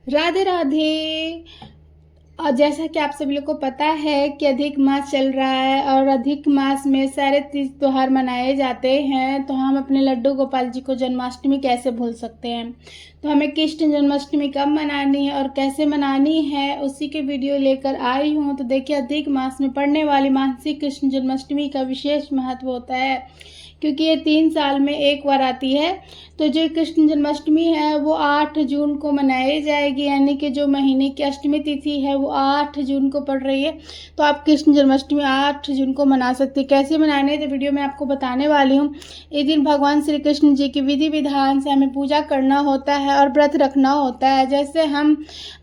राधे राधे। और जैसा कि आप सभी लोग को पता है कि अधिक मास चल रहा है और अधिक मास में सारे तीज त्योहार मनाए जाते हैं, तो हम अपने लड्डू गोपाल जी को जन्माष्टमी कैसे भूल सकते हैं। तो हमें कृष्ण जन्माष्टमी कब मनानी है और कैसे मनानी है, उसी के वीडियो लेकर आई हूँ। तो देखिए, अधिक मास में पड़ने वाली मासिक कृष्ण जन्माष्टमी का विशेष महत्व होता है, क्योंकि ये 3 साल में एक बार आती है। तो जो कृष्ण जन्माष्टमी है वो 8 जून को मनाई जाएगी, यानी कि जो महीने की अष्टमी तिथि है वो 8 जून को पड़ रही है। तो आप कृष्ण जन्माष्टमी 8 जून को मना सकते हैं। कैसे मनाने, तो वीडियो में आपको बताने वाली हूँ। इस दिन भगवान श्री कृष्ण जी की विधि विधान से हमें पूजा करना होता है और व्रत रखना होता है। जैसे हम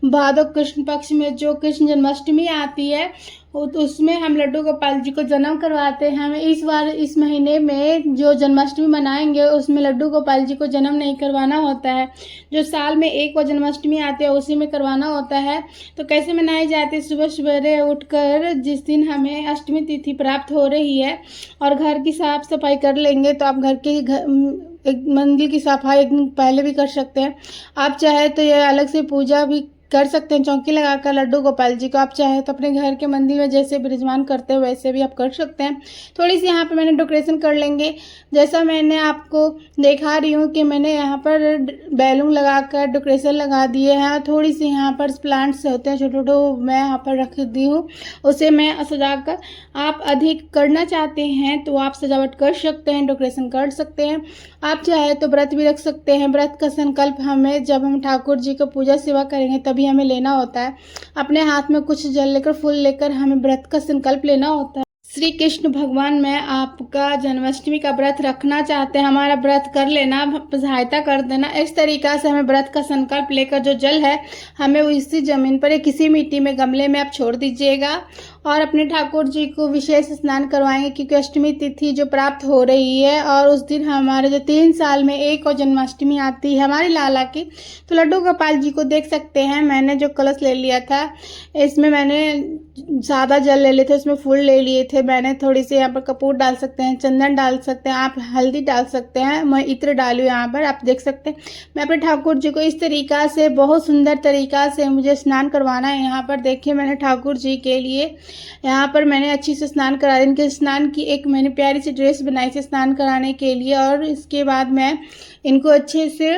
भादो कृष्ण पक्ष में जो कृष्ण जन्माष्टमी आती है, तो उसमें हम लड्डू गोपाल जी को जन्म करवाते हैं। हमें इस बार इस महीने में जो जन्माष्टमी मनाएंगे उसमें लड्डू गोपाल जी को जन्म नहीं करवाना होता है। जो साल में एक बार जन्माष्टमी आती है उसी में करवाना होता है। तो कैसे मनाई जाती है, सुबह सवेरे उठकर जिस दिन हमें अष्टमी तिथि प्राप्त हो रही है और घर की साफ सफाई कर लेंगे। तो आप घर के एक मंदिर की सफाई एक दिन पहले भी कर सकते हैं। आप चाहे तो ये अलग से पूजा भी कर सकते हैं, चौकी लगाकर लड्डू गोपाल जी को। आप चाहे तो अपने घर के मंदिर में जैसे विराजमान करते हो वैसे भी आप कर सकते हैं। थोड़ी सी यहाँ पे मैंने डेकोरेशन कर लेंगे। जैसा मैंने आपको दिखा रही हूँ कि मैंने यहाँ पर बैलून लगाकर डेकोरेशन लगा दिए हैं। थोड़ी सी यहाँ पर प्लांट्स होते हैं छोटे छोटे, मैं यहाँ पर रख दी हूँ, उसे मैं सजाकर। आप अधिक करना चाहते हैं तो आप सजावट कर सकते हैं, डेकोरेशन कर सकते हैं। आप चाहे तो व्रत भी रख सकते हैं। व्रत का संकल्प हमें जब हम ठाकुर जी को पूजा सेवा करेंगे तभी हमें लेना होता है। अपने हाथ में कुछ जल लेकर फूल लेकर हमें व्रत का संकल्प लेना होता है। श्री कृष्ण भगवान, मैं आपका जन्माष्टमी का व्रत रखना चाहते हैं, हमारा व्रत कर लेना, सहायता कर देना। इस तरीक़ा से हमें व्रत का संकल्प लेकर जो जल है हमें इसी ज़मीन पर या किसी मिट्टी में गमले में आप छोड़ दीजिएगा और अपने ठाकुर जी को विशेष स्नान करवाएंगे, क्योंकि अष्टमी तिथि जो प्राप्त हो रही है और उस दिन हमारे जो 3 साल में एक और जन्माष्टमी आती है हमारी लाला की। तो लड्डू गोपाल जी को देख सकते हैं, मैंने जो कलश ले लिया था इसमें मैंने सादा जल ले लिए थे, उसमें फूल ले लिए थे मैंने। थोड़ी सी यहाँ पर कपूर डाल सकते हैं, चंदन डाल सकते हैं, आप हल्दी डाल सकते हैं, मैं इत्र डाली हूँ यहाँ पर, आप देख सकते हैं। मैं अपने ठाकुर जी को इस तरीक़ा से बहुत सुंदर तरीक़ा से मुझे स्नान करवाना है। यहाँ पर देखिए, मैंने ठाकुर जी के लिए यहाँ पर मैंने अच्छी से स्नान करा, इनके स्नान की एक मैंने प्यारी सी ड्रेस बनाई थी स्नान कराने के लिए। और इसके बाद मैं इनको अच्छे से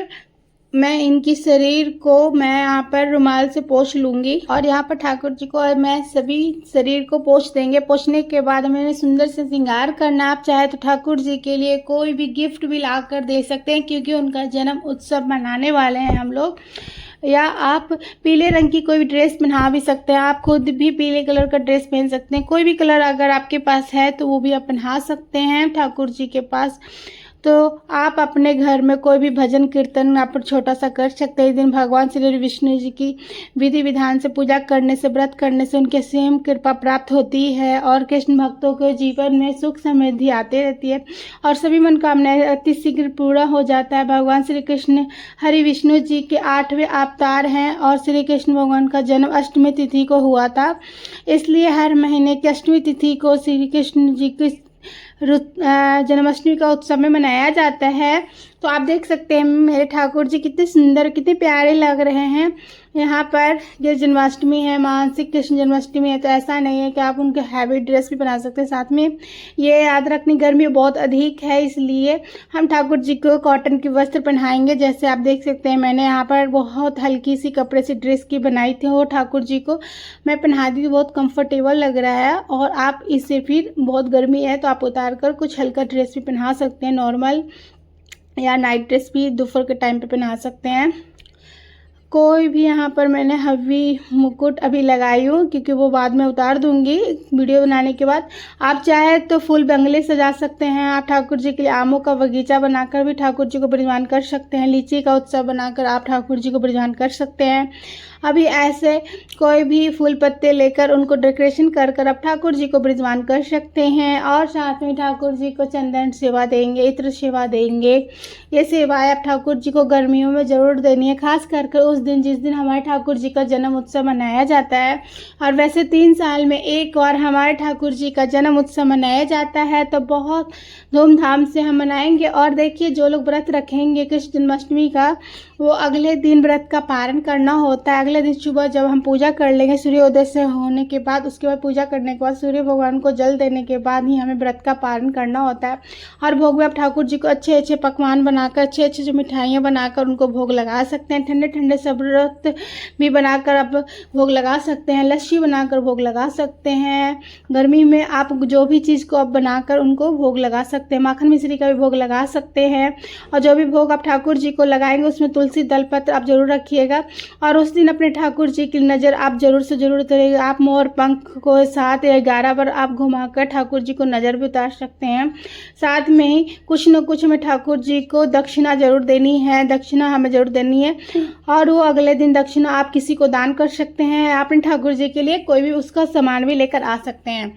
इनकी शरीर को मैं यहाँ पर रुमाल से पोंछ लूँगी और यहाँ पर ठाकुर जी को और मैं सभी शरीर को पोंछ देंगे। पोंछने के बाद मैंने सुंदर से श्रृंगार करना। आप चाहे तो ठाकुर जी के लिए कोई भी गिफ्ट भी ला कर दे सकते हैं, क्योंकि उनका जन्म उत्सव मनाने वाले हैं हम लोग। या आप पीले रंग की कोई भी ड्रेस पहना भी सकते हैं, आप खुद भी पीले कलर का ड्रेस पहन सकते हैं। कोई भी कलर अगर आपके पास है तो वो भी आप पहना सकते हैं ठाकुर जी के पास। तो आप अपने घर में कोई भी भजन कीर्तन आप छोटा सा कर सकते हैं। इस दिन भगवान श्री विष्णु जी की विधि विधान से पूजा करने से, व्रत करने से उनके सेम कृपा प्राप्त होती है और कृष्ण भक्तों के जीवन में सुख समृद्धि आती रहती है और सभी मनोकामनाएं अति शीघ्र पूरा हो जाता है। भगवान श्री कृष्ण हरि विष्णु जी के 8वें अवतार हैं और श्री कृष्ण भगवान का जन्म अष्टमी तिथि को हुआ था, इसलिए हर महीने की अष्टमी तिथि को श्री कृष्ण जी की जन्माष्टमी का उत्सव में मनाया जाता है। तो आप देख सकते हैं मेरे ठाकुर जी कितने सुंदर कितने प्यारे लग रहे हैं। यहाँ पर ये जन्माष्टमी है, मासिक कृष्ण जन्माष्टमी है, तो ऐसा नहीं है कि आप उनके हैवी ड्रेस भी बना सकते हैं। साथ में ये याद रखनी, गर्मी बहुत अधिक है इसलिए हम ठाकुर जी को कॉटन के वस्त्र पहनाएंगे। जैसे आप देख सकते हैं मैंने यहाँ पर बहुत हल्की सी कपड़े से ड्रेस की बनाई थी, वो ठाकुर जी को मैं पहना दी थी, बहुत कंफर्टेबल लग रहा है। और आप इससे फिर बहुत गर्मी है तो आप उतार कर कुछ हल्का ड्रेस भी पहना सकते हैं, नॉर्मल या नाइट ड्रेस भी दोपहर के टाइम पे पहना सकते हैं। कोई भी यहाँ पर मैंने हवी मुकुट अभी लगाई हूँ, क्योंकि वो बाद में उतार दूंगी वीडियो बनाने के बाद। आप चाहे तो फूल बंगले सजा सकते हैं। आप ठाकुर जी के लिए आमों का बगीचा बनाकर भी ठाकुर जी को विराजमान कर सकते हैं। लीची का उत्सव बनाकर आप ठाकुर जी को विराजमान कर सकते हैं। अभी ऐसे कोई भी फूल पत्ते लेकर उनको डेकोरेशन कर कर आप ठाकुर जी को विराजमान कर सकते हैं। और साथ में ठाकुर जी को चंदन सेवा देंगे, इत्र सेवा देंगे। ये सेवाएं आप ठाकुर जी को गर्मियों में ज़रूर देनी है, खास करके उस दिन जिस दिन हमारे ठाकुर जी का जन्म उत्सव मनाया जाता है। और वैसे 3 साल में एक बार हमारे ठाकुर जी का जन्म उत्सव मनाया जाता है, तो बहुत धूमधाम से हम मनाएंगे। और देखिए, जो लोग व्रत रखेंगे कृष्ण जन्माष्टमी का, वो अगले दिन व्रत का पारण करना होता है। अगले दिन सुबह जब हम पूजा कर लेंगे सूर्योदय से होने के बाद, उसके बाद पूजा करने के बाद सूर्य भगवान को जल देने के बाद ही हमें व्रत का पारण करना होता है। और भोग में आप ठाकुर जी को अच्छे अच्छे पकवान बनाकर, अच्छे अच्छे जो मिठाइयाँ बनाकर उनको भोग लगा सकते हैं। ठंडे ठंडे शरबत भी बनाकर आप भोग लगा सकते हैं, लस्सी बनाकर भोग लगा सकते हैं। गर्मी में आप जो भी चीज़ को आप बनाकर उनको भोग लगा सकते हैं। माखन मिश्री का भी भोग लगा सकते हैं। और जो भी भोग आप ठाकुर जी को लगाएंगे उसमें तुलसी दल पत्र आप जरूर रखिएगा। और उस दिन अपने ठाकुर जी की नज़र आप जरूर से जरूर उतारिएगा। आप मोर पंख को 7 या 11 बार आप घुमाकर ठाकुर जी को नज़र भी उतार सकते हैं। साथ में ही कुछ न कुछ हमें ठाकुर जी को दक्षिणा जरूर देनी है, दक्षिणा हमें जरूर देनी है। और वो अगले दिन दक्षिणा आप किसी को दान कर सकते हैं। आप अपने ठाकुर जी के लिए कोई भी उसका सामान भी लेकर आ सकते हैं।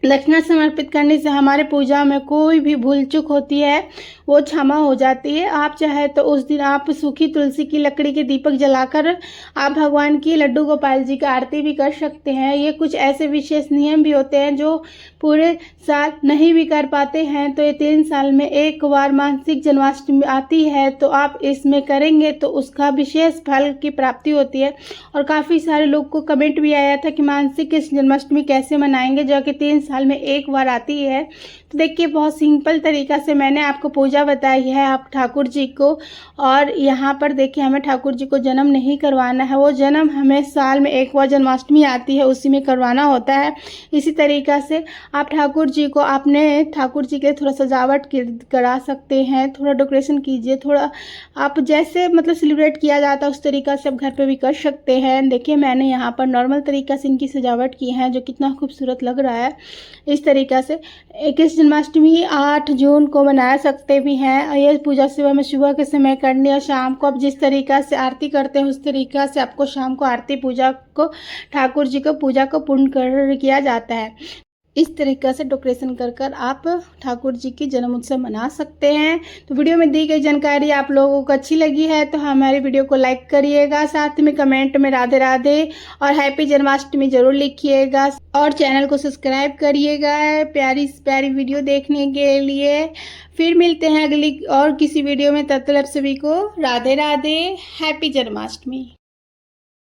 दक्षिणा समर्पित करने से हमारे पूजा में कोई भी भूल चूक होती है वो क्षमा हो जाती है। आप चाहे तो उस दिन आप सूखी तुलसी की लकड़ी के दीपक जलाकर आप भगवान की लड्डू गोपाल जी का आरती भी कर सकते हैं। ये कुछ ऐसे विशेष नियम भी होते हैं जो पूरे साल नहीं भी कर पाते हैं, तो ये 3 साल में एक बार मासिक जन्माष्टमी आती है, तो आप इसमें करेंगे तो उसका विशेष फल की प्राप्ति होती है। और काफ़ी सारे लोग को कमेंट भी आया था कि मासिक जन्माष्टमी कैसे मनाएंगे, जो कि 3 साल में एक बार आती है। तो देखिए बहुत सिंपल तरीका से मैंने आपको पूजा बताई है आप ठाकुर जी को। और यहाँ पर देखिए हमें ठाकुर जी को जन्म नहीं करवाना है, वो जन्म हमें साल में एक बार जन्माष्टमी आती है उसी में करवाना होता है। इसी तरीक़ा से आप ठाकुर जी को अपने ठाकुर जी के थोड़ा सजावट करा सकते हैं, थोड़ा डेकोरेशन कीजिए, थोड़ा आप जैसे मतलब सेलिब्रेट किया जाता है उस तरीक़ा से आप घर पे भी कर सकते हैं। देखिए मैंने यहाँ पर नॉर्मल तरीक़ा से इनकी सजावट की है जो कितना खूबसूरत लग रहा है। इस तरीक़ा से 21 जन्माष्टमी 8 जून को मना सकते भी हैं। ये पूजा सुबह में सुबह के समय करनी और शाम को आप जिस तरीक़ा से आरती करते हैं उस तरीक़ा से आपको शाम को आरती पूजा को ठाकुर जी को पूजा को पूर्ण कर किया जाता है। इस तरीक़े से डेकोरेशन कर कर आप ठाकुर जी की जन्म उत्सव मना सकते हैं। तो वीडियो में दी गई जानकारी आप लोगों को अच्छी लगी है तो हमारे वीडियो को लाइक करिएगा, साथ में कमेंट में राधे राधे और हैप्पी जन्माष्टमी जरूर लिखिएगा और चैनल को सब्सक्राइब करिएगा प्यारी प्यारी वीडियो देखने के लिए। फिर मिलते हैं अगली और किसी वीडियो में, तब तक सभी को राधे राधे, हैप्पी जन्माष्टमी।